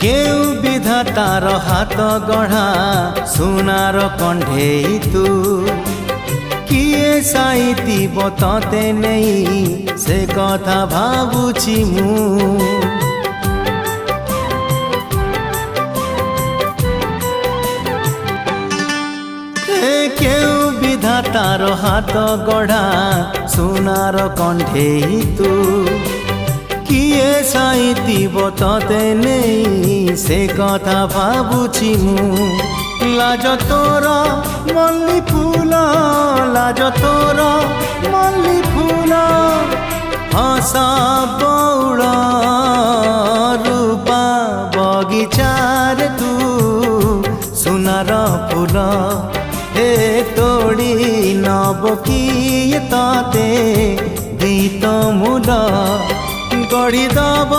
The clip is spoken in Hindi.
केउ विधातार हाथ गढ़ा सुनार कंढेई तू किए साइतिब तते नहीं से कथा भाबुछि मु केउ विधातार हाथ गढ़ा सुनार कंढेई तू किए साइतिब तते नहीं से कथा भाबुछि मु लाज तोर मल्ली फूल लाज तोर मल्ली फूल हसा बौड़ रूपा बगीचार तू सुनार फूल हे तोड़ी नब किए तते गीत मूल गढ़ी दब